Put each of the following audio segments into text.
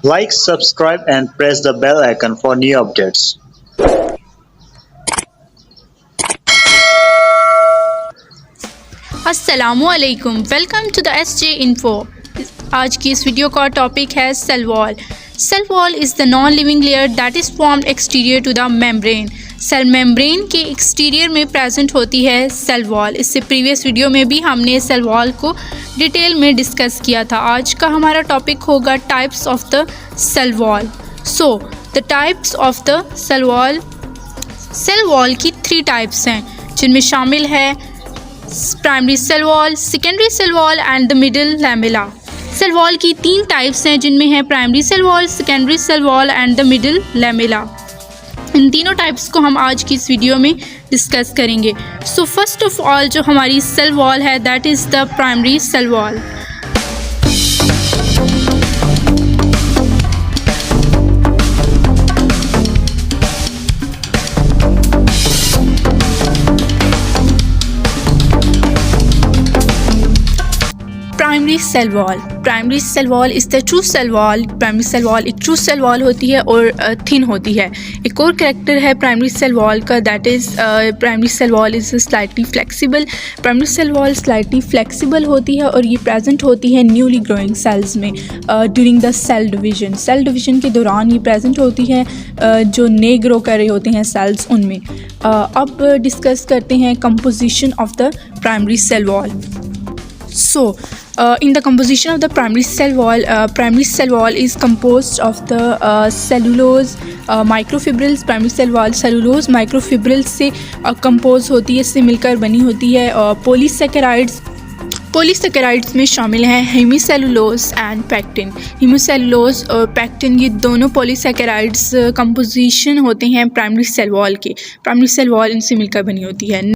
Like, subscribe and press the bell icon for new updates. अस्सलामुअलैकुम, welcome to the S J info. आज की इस video का topic है cell wall. Cell wall is the non living layer that is formed exterior to the membrane. Cell membrane के exterior में present होती है सेल वॉल। इससे प्रीवियस वीडियो में भी हमने सेल वॉल को डिटेल में डिस्कस किया था। आज का हमारा टॉपिक होगा types of the cell wall. So the types of the cell wall. Cell wall की 3 टाइप्स हैं, जिनमें शामिल है primary cell wall, secondary cell wall and the middle lamella. Cell wall की 3 टाइप्स हैं, जिनमें है primary cell wall, secondary cell wall and the middle lamella. इन तीनों टाइप्स को हम आज की इस वीडियो में डिस्कस करेंगे। सो फर्स्ट ऑफ ऑल जो हमारी सेल वॉल है that is the primary cell wall. Primary cell wall. Primary cell wall is the true cell wall. Primary cell wall एक ट्रू सेल वॉल होती है और thin होती है। एक और कैरेक्टर है प्राइमरी सेल वॉल का, that is primary cell wall is slightly flexible. Primary cell wall slightly flexible होती है और ये प्रेजेंट होती है न्यूली ग्रोइंग सेल्स में during the cell division. Cell division के दौरान ये प्रेजेंट होती है जो नए ग्रो कर रहे होते हैं सेल्स उनमें। अब डिस्कस करते हैं composition of the primary cell wall. So, in the composition of the primary cell wall is composed of the cellulose microfibrils। primary cell wall cellulose microfibrils से compose होती है, इससे मिलकर बनी होती है। पॉलीसेकेराइड्स में शामिल हैं हेमीसेलुलोज एंड पैक्टिन। हेमीसेलुलोज और पैक्टिन ये दोनों पॉलीसेकेराइड्स कंपोजिशन होते हैं प्राइमरी सेल वॉल के। प्राइमरी सेल वॉल इनसे मिलकर बनी होती है।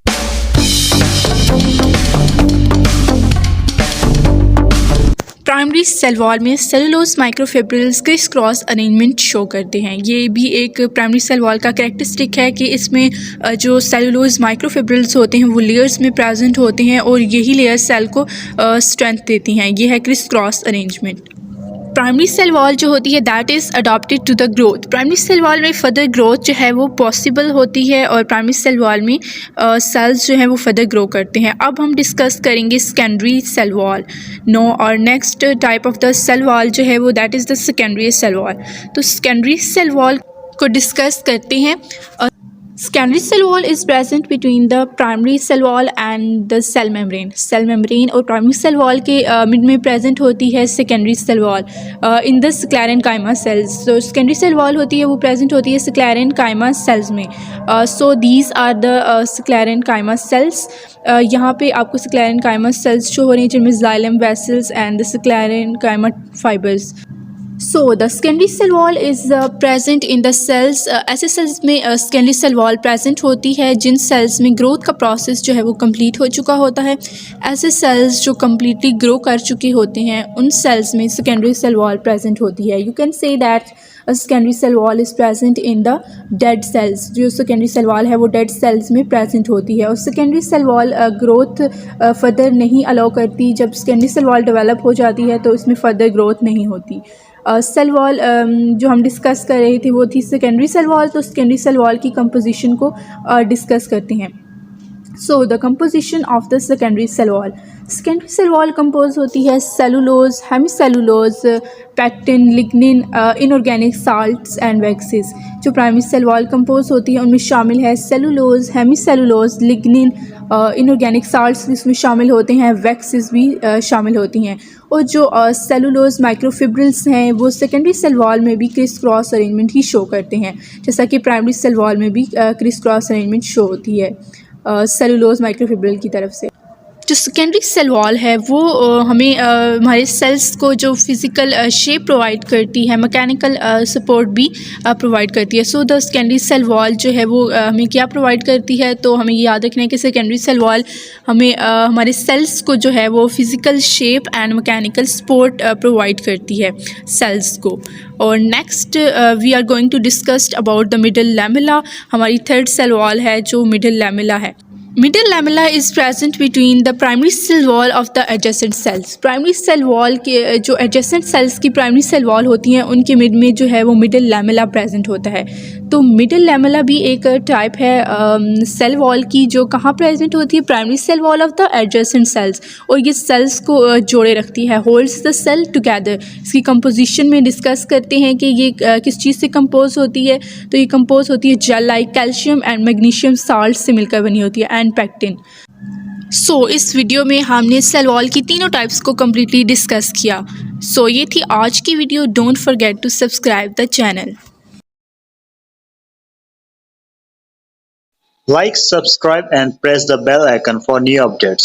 प्राइमरी सेल वॉल में cellulose microfibrils Chris cross arrangement show करते हैं। ये भी एक प्राइमरी सेल वॉल का कैरेक्टरिस्टिक है कि इसमें जो सेलुलोज माइक्रोफिब्रिल्स होते हैं वो लेयर्स में प्रेजेंट होते हैं और यही लेयर सेल को स्ट्रेंथ देती हैं। ये है criss cross arrangement. Primary cell wall जो होती है that is adopted to the growth. Primary cell wall में फर्दर ग्रोथ जो है वो पॉसिबल होती है और प्राइमरी सेल वॉल में सेल्स जो है वो फर्दर ग्रो करते हैं। अब हम डिस्कस करेंगे सेकेंडरी सेल वॉल। नो और next type of the cell wall जो है वो that is the secondary cell wall. तो सेकेंडरी सेल वॉल को डिस्कस करते हैं। Secondary cell wall is present between the primary cell wall and the cell membrane। cell membrane और primary cell wall के mid में present होती है secondary cell wall in the sclerenchyma cells। so secondary cell wall होती है वो present होती है sclerenchyma cells में। so these are the sclerenchyma cells। यहाँ पे आपको sclerenchyma cells शो हो रही हैं, जिनमें xylem vessels and the sclerenchyma fibers। So the secondary cell wall is present in the cells। ऐसे सेल्स में secondary cell wall present होती है जिन सेल्स में ग्रोथ का प्रोसेस जो है वो कंप्लीट हो चुका होता है। ऐसे सेल्स जो कम्प्लीटली ग्रो कर चुके होते हैं उन सेल्स में secondary cell wall present होती है। You can say that a secondary cell wall is present in the dead cells। जो secondary cell wall है वो dead cells में present होती है और secondary cell wall growth further नहीं अलाउ करती। जब secondary cell wall डेवलप हो जाती है तो इसमें फर्दर ग्रोथ नहीं होती। सेल वॉल जो हम डिस्कस कर रही थी वो थी सेकेंडरी सेल वॉल। तो सेकेंडरी सेल वॉल की कंपोजिशन को डिस्कस करते हैं। So the composition of the secondary cell wall. Secondary cell wall compose होती है cellulose, hemicellulose, pectin, lignin, inorganic salts and waxes. जो प्राइमरी सेल वॉल कंपोज होती है उनमें शामिल है cellulose, hemicellulose, lignin, inorganic salts इसमें शामिल होते हैं, वैक्सेस भी शामिल होती हैं। और जो सेलुलोज माइक्रोफिब्रिल्स हैं वो सेकेंडरी सेल वॉल में भी क्रिस क्रॉस अरेंजमेंट ही शो करते हैं, जैसा कि प्राइमरी सेल वॉल में भी क्रिस क्रॉस अरेंजमेंट शो होती है सेलुलोज माइक्रोफिब्रिल की तरफ से। जो सेकेंडरी सेल वॉल है वो हमें हमारे सेल्स को जो फिज़िकल शेप प्रोवाइड करती है, मैकेनिकल सपोर्ट भी प्रोवाइड करती है। So the secondary cell wall जो है वो हमें क्या प्रोवाइड करती है, तो हमें याद रखना है कि सेकेंडरी सेल वॉल हमें हमारे सेल्स को जो है वो physical shape and mechanical support provide करती है सेल्स को। और next we are going to discuss about the middle lamella. हमारी थर्ड सेल वॉल है जो मिडल लैमेला है। Middle lamella is present between the primary cell wall of the adjacent cells. Primary cell wall के जो adjacent cells की primary cell wall होती हैं उनके मिड में जो है वो middle lamella present होता है। तो middle lamella भी एक type है cell wall की जो कहाँ present होती है, primary cell wall of the adjacent cells, और ये cells को जोड़े रखती है, holds the cell together। इसकी composition में discuss करते हैं कि ये किस चीज़ से compose होती है। तो ये compose होती है gel like calcium and magnesium salt से मिलकर बनी होती है and pectin। इस वीडियो में हमने सेल वॉल की तीनों टाइप्स को कम्प्लीटली डिस्कस किया। ये थी आज की video. Don't forget to subscribe the channel. Like, subscribe and press the bell icon for new updates.